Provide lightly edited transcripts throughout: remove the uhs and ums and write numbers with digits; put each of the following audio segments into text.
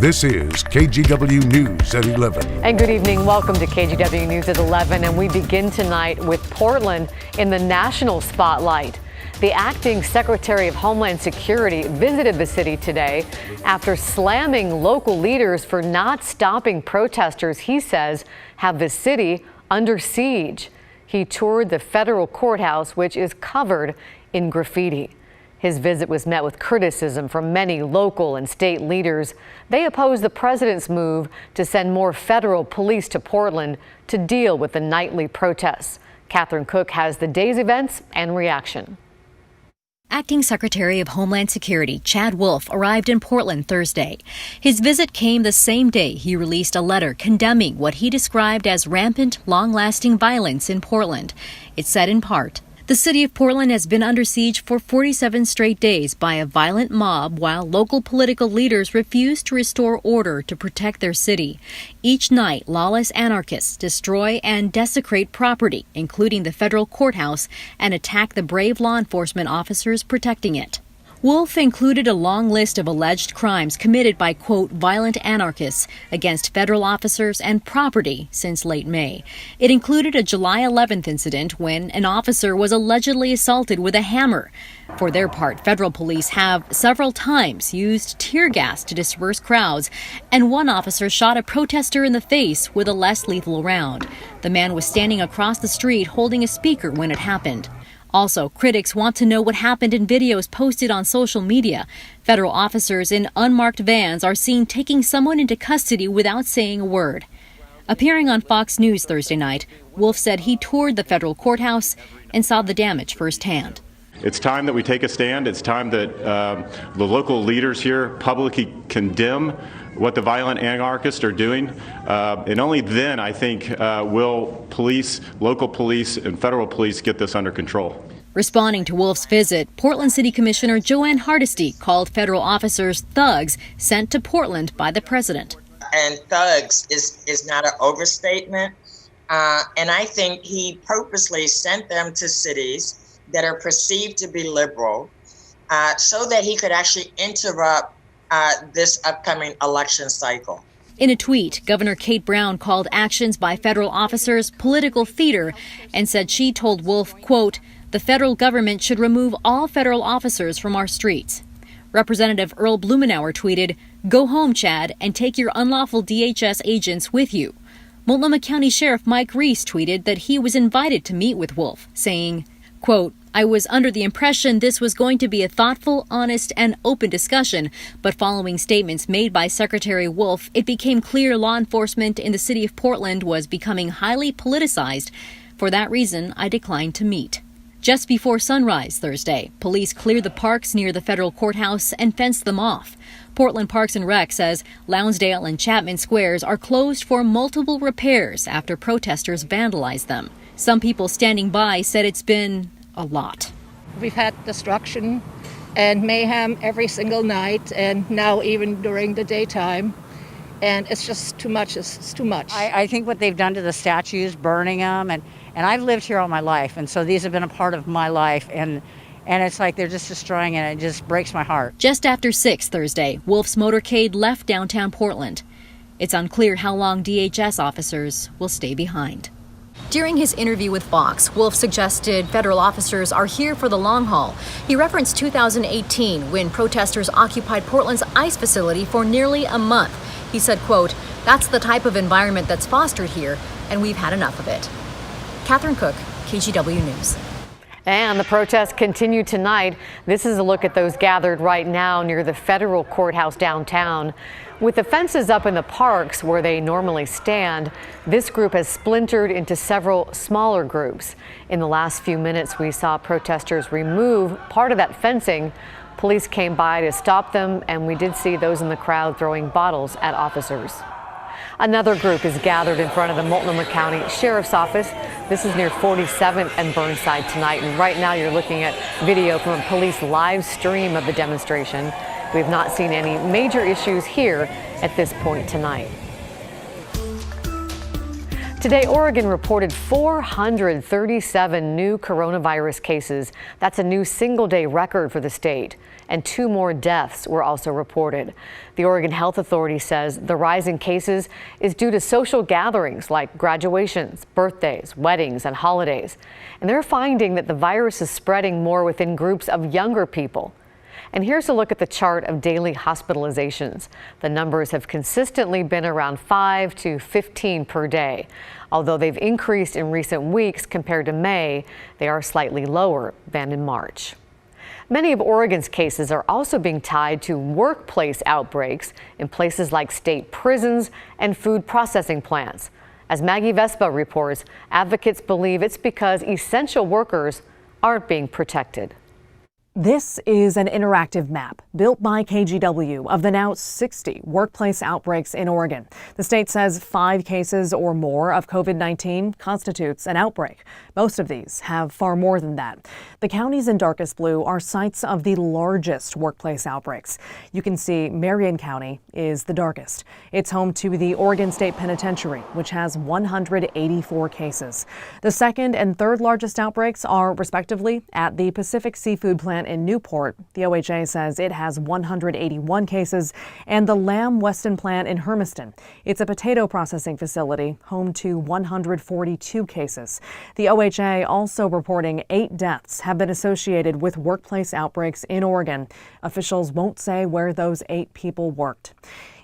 This is KGW News at 11. And good evening. Welcome to KGW News at 11. And we begin tonight with Portland in the national spotlight. The acting Secretary of Homeland Security visited the city today after slamming local leaders for not stopping protesters he says have the city under siege. He toured the federal courthouse, which is covered in graffiti. His visit was met with criticism from many local and state leaders. They oppose the president's move to send more federal police to Portland to deal with the nightly protests. Catherine Cook has the day's events and reaction. Acting Secretary of Homeland Security Chad Wolf arrived in Portland Thursday. His visit came the same day he released a letter condemning what he described as rampant, long-lasting violence in Portland. It said in part, "The city of Portland has been under siege for 47 straight days by a violent mob while local political leaders refuse to restore order to protect their city. Each night, lawless anarchists destroy and desecrate property, including the federal courthouse, and attack the brave law enforcement officers protecting it." Wolf included a long list of alleged crimes committed by, quote, violent anarchists against federal officers and property since late May. It included a July 11th incident when an officer was allegedly assaulted with a hammer. For their part, federal police have several times used tear gas to disperse crowds, and one officer shot a protester in the face with a less lethal round. The man was standing across the street holding a speaker when it happened. Also, critics want to know what happened in videos posted on social media. Federal officers in unmarked vans are seen taking someone into custody without saying a word. Appearing on Fox News Thursday night, Wolf said he toured the federal courthouse and saw the damage firsthand. It's time that we take a stand. It's time that the local leaders here publicly condemn what the violent anarchists are doing. And only then, I think, will police, local police and federal police get this under control. Responding to Wolf's visit, Portland City Commissioner Joanne Hardesty called federal officers thugs sent to Portland by the president. And thugs is not an overstatement. And I think he purposely sent them to cities that are perceived to be liberal so that he could actually interrupt this upcoming election cycle. In a tweet, Governor Kate Brown called actions by federal officers political theater and said she told Wolf, quote, "The federal government should remove all federal officers from our streets." Representative Earl Blumenauer tweeted, "Go home, Chad, and take your unlawful DHS agents with you." Multnomah County Sheriff Mike Reese tweeted that he was invited to meet with Wolf, saying, quote, "I was under the impression this was going to be a thoughtful, honest, and open discussion, but following statements made by Secretary Wolf, it became clear law enforcement in the city of Portland was becoming highly politicized. For that reason, I declined to meet." Just before sunrise Thursday, police cleared the parks near the federal courthouse and fenced them off. Portland Parks and Rec says Lounsdale and Chapman Squares are closed for multiple repairs after protesters vandalized them. Some people standing by said it's been a lot. We've had destruction and mayhem every single night, and now even during the daytime. And it's just too much. It's too much. I think what they've done to the statues, burning them, and I've lived here all my life, and so these have been a part of my life, and it's like they're just destroying it, and it just breaks my heart. Just after 6 Thursday, Wolf's motorcade left downtown Portland. It's unclear how long DHS officers will stay behind. During his interview with Fox, Wolf suggested federal officers are here for the long haul. He referenced 2018 when protesters occupied Portland's ICE facility for nearly a month. He said, quote, "That's the type of environment that's fostered here, and we've had enough of it." Catherine Cook, KGW News. And the protests continue tonight. This is a look at those gathered right now near the federal courthouse downtown. With the fences up in the parks where they normally stand, this group has splintered into several smaller groups. In the last few minutes, we saw protesters remove part of that fencing. Police came by to stop them, and we did see those in the crowd throwing bottles at officers. Another group is gathered in front of the Multnomah County Sheriff's Office. This is near 47th and Burnside tonight. And right now you're looking at video from a police live stream of the demonstration. We've not seen any major issues here at this point tonight. Today, Oregon reported 437 new coronavirus cases. That's a new single-day record for the state. And 2 more deaths were also reported. The Oregon Health Authority says the rise in cases is due to social gatherings like graduations, birthdays, weddings, and holidays. And they're finding that the virus is spreading more within groups of younger people. And here's a look at the chart of daily hospitalizations. The numbers have consistently been around 5 to 15 per day. Although they've increased in recent weeks compared to May, they are slightly lower than in March. Many of Oregon's cases are also being tied to workplace outbreaks in places like state prisons and food processing plants. As Maggie Vespa reports, advocates believe it's because essential workers aren't being protected. This is an interactive map built by KGW of the now 60 workplace outbreaks in Oregon. The state says 5 cases or more of COVID-19 constitutes an outbreak. Most of these have far more than that. The counties in darkest blue are sites of the largest workplace outbreaks. You can see Marion County is the darkest. It's home to the Oregon State Penitentiary, which has 184 cases. The second and third largest outbreaks are respectively at the Pacific Seafood Plant in Newport. The OHA says it has 181 cases, and the Lamb Weston plant in Hermiston. It's a potato processing facility home to 142 cases. The OHA also reporting 8 deaths have been associated with workplace outbreaks in Oregon. Officials won't say where those 8 people worked.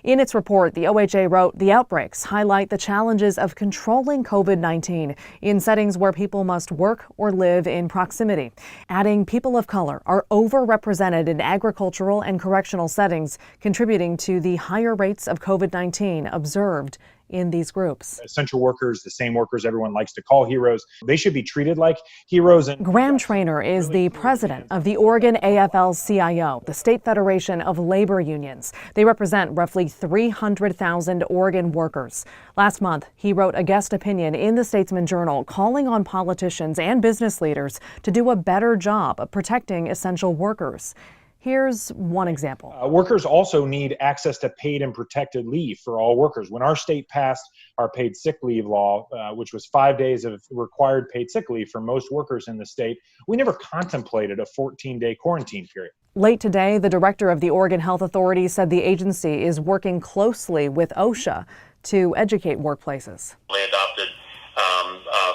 In its report, the OHA wrote the outbreaks highlight the challenges of controlling COVID-19 in settings where people must work or live in proximity, adding people of color are overrepresented in agricultural and correctional settings, contributing to the higher rates of COVID-19 observed in these groups. Essential workers, the same workers everyone likes to call heroes, they should be treated like heroes. And Graham Trainer is the president of the Oregon AFL-CIO, the State Federation of Labor Unions. They represent roughly 300,000 Oregon workers. Last month, he wrote a guest opinion in the Statesman Journal calling on politicians and business leaders to do a better job of protecting essential workers. Here's one example. Workers also need access to paid and protected leave for all workers. When our state passed our paid sick leave law, which was 5 days of required paid sick leave for most workers in the state, we never contemplated a 14-day quarantine period. Late today, the director of the Oregon Health Authority said the agency is working closely with OSHA to educate workplaces. They adopted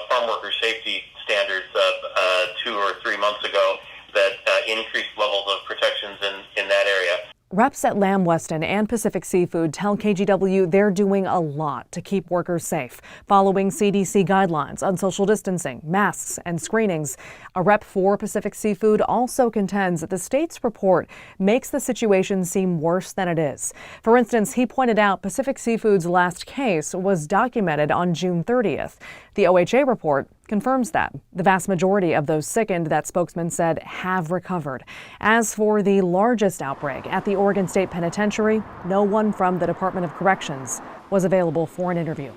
farm worker safety standards 2 or 3 months ago that increased levels of protections in that area. Reps at Lamb Weston and Pacific Seafood tell KGW they're doing a lot to keep workers safe, following CDC guidelines on social distancing, masks, and screenings. A rep for Pacific Seafood also contends that the state's report makes the situation seem worse than it is. For instance, he pointed out Pacific Seafood's last case was documented on June 30th. The OHA report confirms that. The vast majority of those sickened, that spokesman said, have recovered. As for the largest outbreak at the Oregon State Penitentiary, no one from the Department of Corrections was available for an interview.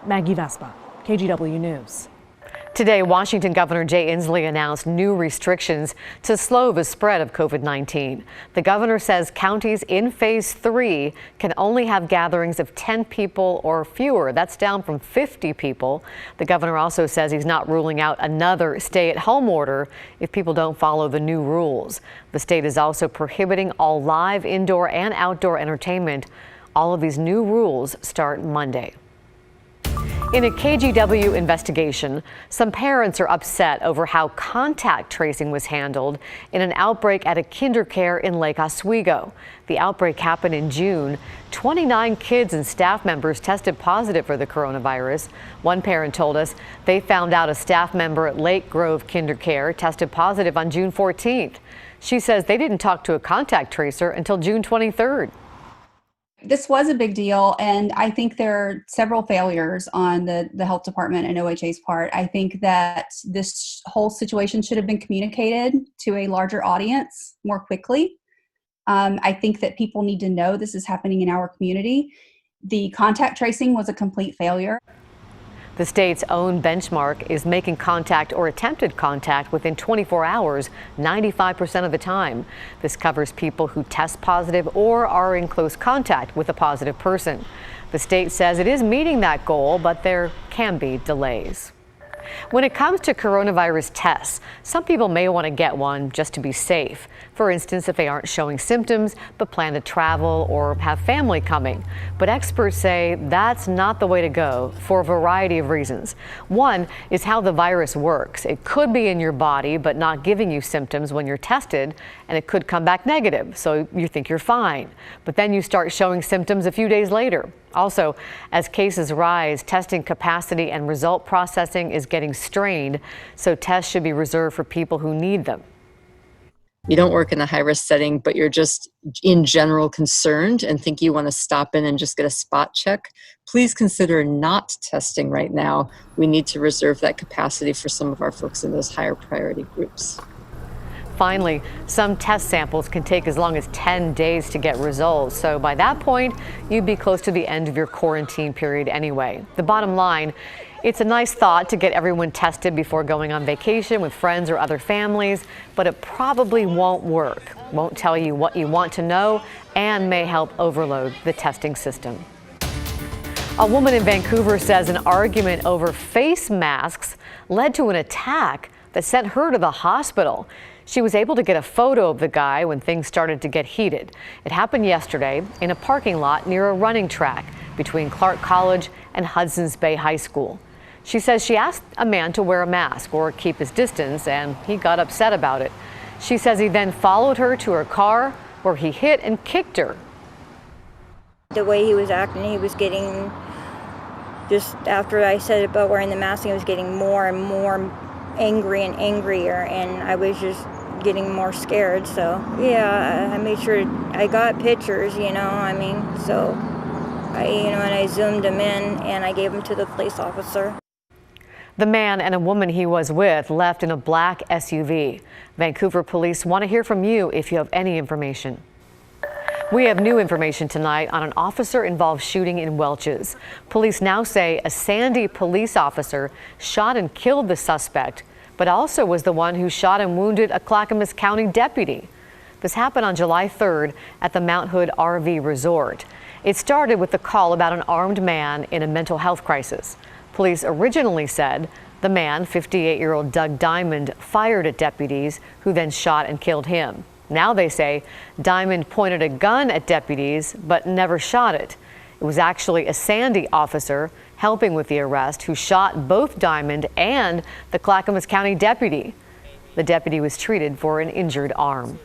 Maggie Vespa, KGW News. Today, Washington Governor Jay Inslee announced new restrictions to slow the spread of COVID-19. The governor says counties in phase 3 can only have gatherings of 10 people or fewer. That's down from 50 people. The governor also says he's not ruling out another stay-at-home order if people don't follow the new rules. The state is also prohibiting all live indoor and outdoor entertainment. All of these new rules start Monday. In a KGW investigation, some parents are upset over how contact tracing was handled in an outbreak at a KinderCare in Lake Oswego. The outbreak happened in June. 29 kids and staff members tested positive for the coronavirus. One parent told us they found out a staff member at Lake Grove KinderCare tested positive on June 14th. She says they didn't talk to a contact tracer until June 23rd. This was a big deal, and I think there are several failures on the health department and OHA's part. I think that this whole situation should have been communicated to a larger audience more quickly. I think that people need to know this is happening in our community. The contact tracing was a complete failure. The state's own benchmark is making contact or attempted contact within 24 hours, 95% of the time. This covers people who test positive or are in close contact with a positive person. The state says it is meeting that goal, but there can be delays. When it comes to coronavirus tests, some people may want to get one just to be safe. For instance, if they aren't showing symptoms but plan to travel or have family coming. But experts say that's not the way to go for a variety of reasons. One is how the virus works. It could be in your body but not giving you symptoms when you're tested, and it could come back negative, so you think you're fine. But then you start showing symptoms a few days later. Also, as cases rise, testing capacity and result processing is getting strained, so tests should be reserved for people who need them. You don't work in a high-risk setting, but you're just in general concerned and think you want to stop in and just get a spot check, please consider not testing right now. We need to reserve that capacity for some of our folks in those higher priority groups. Finally, some test samples can take as long as 10 days to get results. So by that point, you'd be close to the end of your quarantine period anyway. The bottom line, it's a nice thought to get everyone tested before going on vacation with friends or other families, but it probably won't work, won't tell you what you want to know, and may help overload the testing system. A woman in Vancouver says an argument over face masks led to an attack that sent her to the hospital. She was able to get a photo of the guy when things started to get heated. It happened yesterday in a parking lot near a running track between Clark College and Hudson's Bay High School. She says she asked a man to wear a mask or keep his distance, and he got upset about it. She says he then followed her to her car where he hit and kicked her. The way he was acting, he was getting, just after I said about wearing the mask, he was getting more and more angry and angrier, and I was just getting more scared. So yeah, I made sure I got pictures, and I zoomed them in and I gave them to the police officer. The man and a woman he was with left in a black SUV. Vancouver police want to hear from you if you have any information. We have new information tonight on an officer-involved shooting in Welches. Police now say a Sandy police officer shot and killed the suspect, but also was the one who shot and wounded a Clackamas County deputy. This happened on July 3rd at the Mount Hood RV Resort. It started with the call about an armed man in a mental health crisis. Police originally said the man, 58-year-old Doug Diamond, fired at deputies who then shot and killed him. Now they say Diamond pointed a gun at deputies but never shot it. It was actually a Sandy officer helping with the arrest who shot both Diamond and the Clackamas County deputy. The deputy was treated for an injured arm.